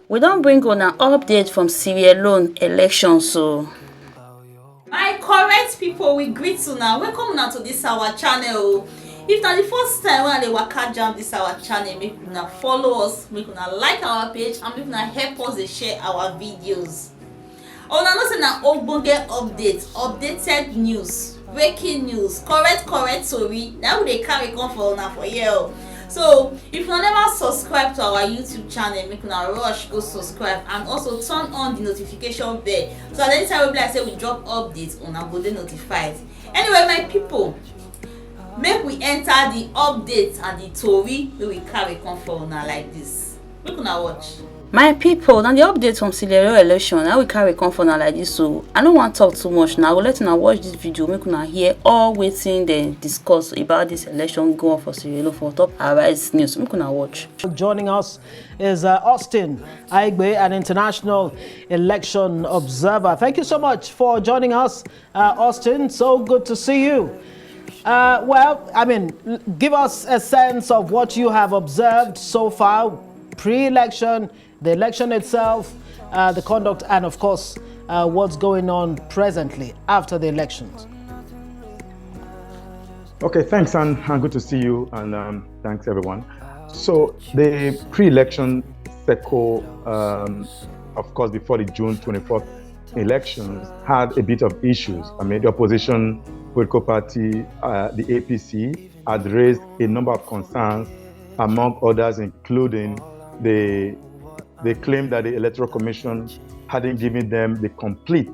We don't bring on an update from Leone election, so My correct people, we greet you now. Welcome now to this our channel. If na the first time when they waka jam this our channel, make una follow us, make una like our page, and make una help us dey share our videos. Una know say na ogbonge updated news, breaking news, correct tori na we dey carry come for una for here o. So if una never subscribe to our YouTube channel, make una rush go subscribe and also turn on the notification bell so that anytime we be like say we drop updates, una go dey notified. Anyway, my people, make we enter the updates and the tori wey we carry come for una like this. Make una watch. my people, now the update from Leone election, now we carry come for now like this, so I don't want to talk too much now. We'll let una watch this video, make una hear all wetin dem discuss about this election go on for Leone for top Arise News. Make una watch. Joining us is Austin Aigbe, an international election observer. Thank you so much for joining us, Austin. So good to see you. Well, I mean, give us a sense of what you have observed so far, pre-election, the election itself, the conduct, and of course, what's going on presently after the elections. Okay, thanks, and good to see you, and thanks everyone. So the pre-election cycle, of course, before the June 24th elections, had a bit of issues. I mean, the opposition political party, the APC, had raised a number of concerns, among others, including they claimed that the Electoral Commission hadn't given them the complete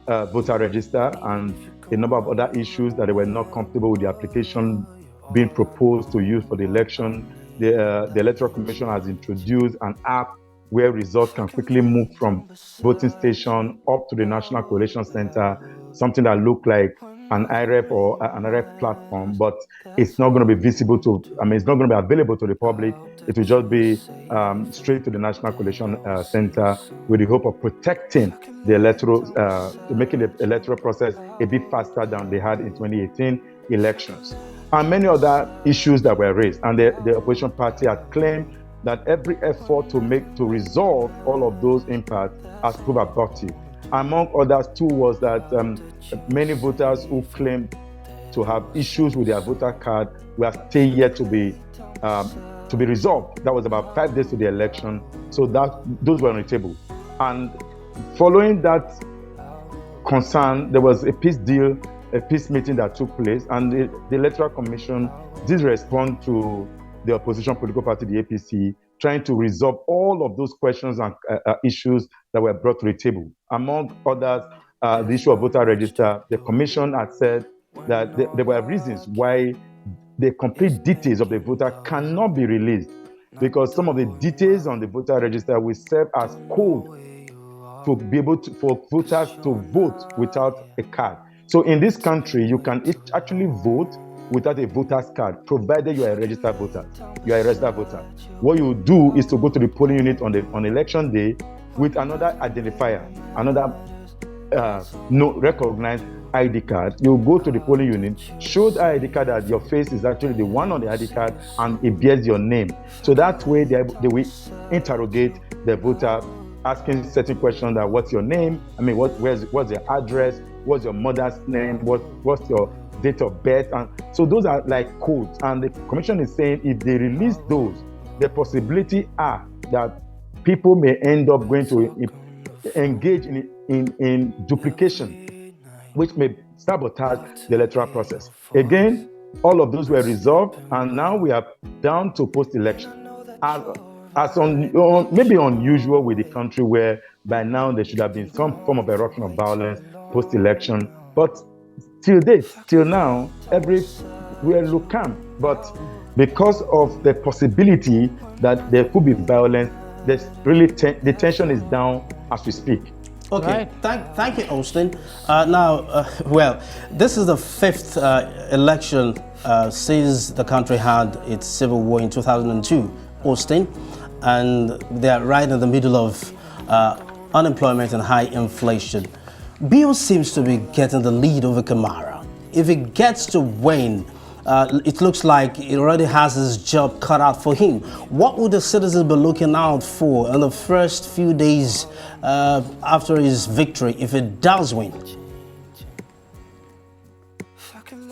voter register, and a number of other issues that they were not comfortable with the application being proposed to use for the election. The Electoral Commission has introduced an app where results can quickly move from voting station up to the National Coalition Center, something that looked like an IREF or an IREF platform, but it's not going to be visible to, it's not going to be available to the public. It will just be straight to the National Coalition Center with the hope of protecting the electoral, making the electoral process a bit faster than they had in 2018 elections. And many other issues that were raised. And the opposition party had claimed that every effort to resolve all of those impacts has proved abortive. Among others, too, was that many voters who claimed to have issues with their voter card were still yet to be resolved. That was about 5 days to the election, so those were on the table. And following that concern, there was a peace meeting that took place, and the Electoral Commission did respond to the opposition political party, the APC, trying to resolve all of those questions and issues that were brought to the table. Among others, the issue of voter register, the commission had said that there were reasons why the complete details of the voter cannot be released, because some of the details on the voter register will serve as code to be able for voters to vote without a card. So in this country, you can actually vote without a voter's card, provided you are a registered voter. You are a registered voter. What you do is to go to the polling unit on election day with another identifier, another recognized ID card. You go to the polling unit, show the ID card that your face is actually the one on the ID card, and it bears your name. So that way they will interrogate the voter, asking certain questions that what's your name? I mean, what's your address? What's your mother's name? What's your date of birth? And so those are like codes. And the commission is saying if they release those, the possibility are that people may end up going to engage in duplication, which may sabotage the electoral process. Again, all of those were resolved, and now we are down to post-election. Maybe unusual with the country, where by now there should have been some form of eruption of violence post-election, but till now, everywhere look calm. But because of the possibility that there could be violence, there's really the tension is down as we speak. Okay, right. Thank you, Austin. Well, this is the 5th election since the country had its civil war in 2002, Austin, and they are right in the middle of unemployment and high inflation. Bill seems to be getting the lead over Kamara. If he gets to win it looks like he already has his job cut out for him. What would the citizens be looking out for in the first few days after his victory, if it does win?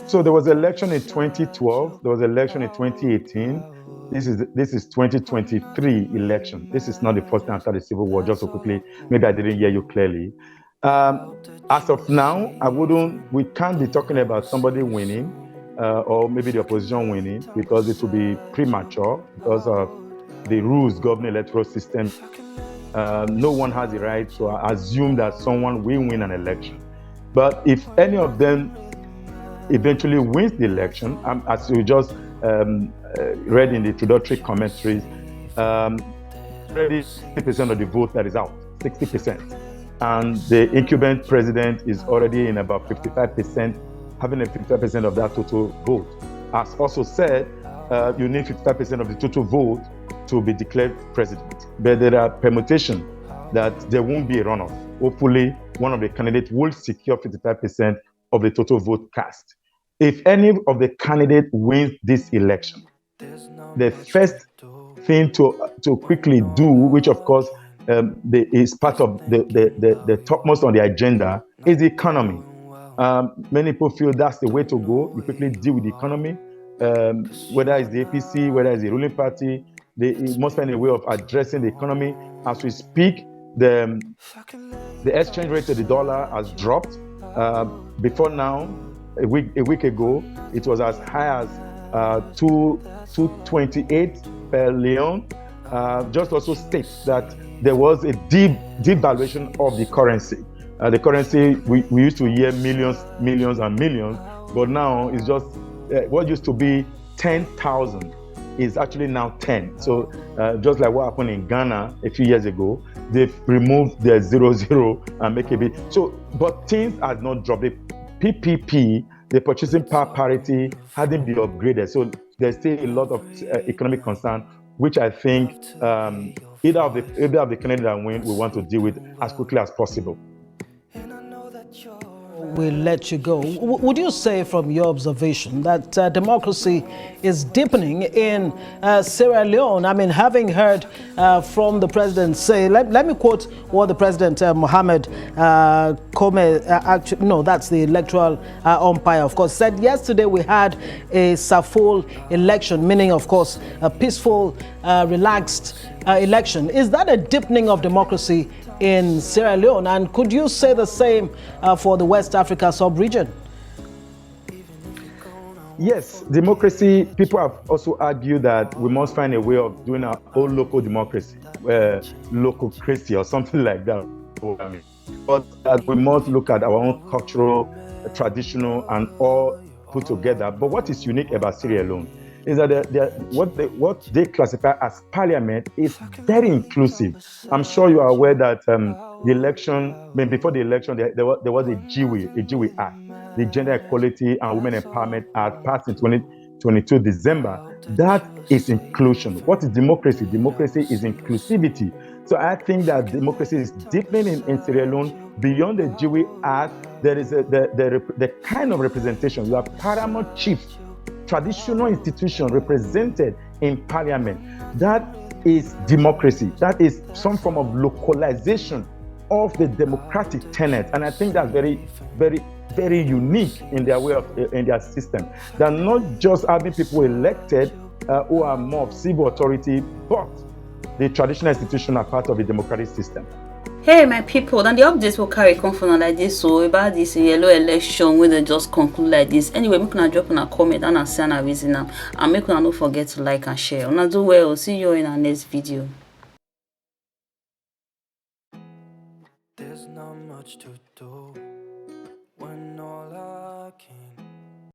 So there was election in 2012. There was election in 2018. This is 2023 election. This is not the first time after the Civil War. Just so quickly, maybe I didn't hear you clearly. As of now, we can't be talking about somebody winning or maybe the opposition winning, because it will be premature because of the rules governing electoral system. No one has the right to assume that someone will win an election. But if any of them eventually wins the election, as you just read in the introductory commentaries, 60% of the vote that is out, 60%. And the incumbent president is already in about 55%, having a 55% of that total vote. As also said, you need 55% of the total vote to be declared president. But there are permutations that there won't be a runoff. Hopefully, one of the candidates will secure 55% of the total vote cast. If any of the candidates wins this election, the first thing to quickly do, which of course is part of the topmost on the agenda, is the economy. Many people feel that's the way to go. You quickly deal with the economy, whether it's the APC, whether it's the ruling party. They must find a way of addressing the economy. As we speak, the exchange rate of the dollar has dropped. Before now, a week ago, it was as high as 228 per Leone. Just also states that there was a devaluation of the currency. The currency, we used to hear millions and millions, but now it's just what used to be 10,000 is actually now 10. So just like what happened in Ghana a few years ago, they've removed their 00 and make a bit. So, but things have not dropped. The PPP, the purchasing power parity, hasn't been upgraded. So there's still a lot of economic concern, which I think either of the candidates that win, we want to deal with as quickly as possible. We'll let you go. Would you say, from your observation, that democracy is deepening in Sierra Leone? I mean, having heard from the president say, let me quote what the president, Mohamed Kome, no, that's the electoral umpire, of course, said yesterday we had a full election, meaning, of course, a peaceful, relaxed election. Is that a deepening of democracy in Sierra Leone? And could you say the same for the West Africa sub-region? Yes, democracy, people have also argued that we must find a way of doing our own local democracy, lococracy or something like that. But we must look at our own cultural, traditional, and all put together. But what is unique about Sierra Leone is that what they classify as parliament is very inclusive. I'm sure you are aware that the election, before the election, there was a GWE Act, the Gender Equality and Women Empowerment Act, passed in 2022 December. That is inclusion. What is democracy? Democracy is inclusivity. So I think that democracy is deepening in Sierra Leone. Beyond the GWE Act, there is the kind of representation. You have paramount chiefs, traditional institution represented in parliament. That is democracy. That is some form of localization of the democratic tenet. And I think that's very, very, very unique in their way of, in their system. They're not just having people elected who are more of civil authority, but the traditional institution are part of the democratic system. Hey my people, then the updates will carry come for like this, so about this yellow election when they just conclude like this. Anyway, make una drop in a comment and say a reason and make una not forget to like and share. Una do well. See you in our next video. There's not much to do when all I can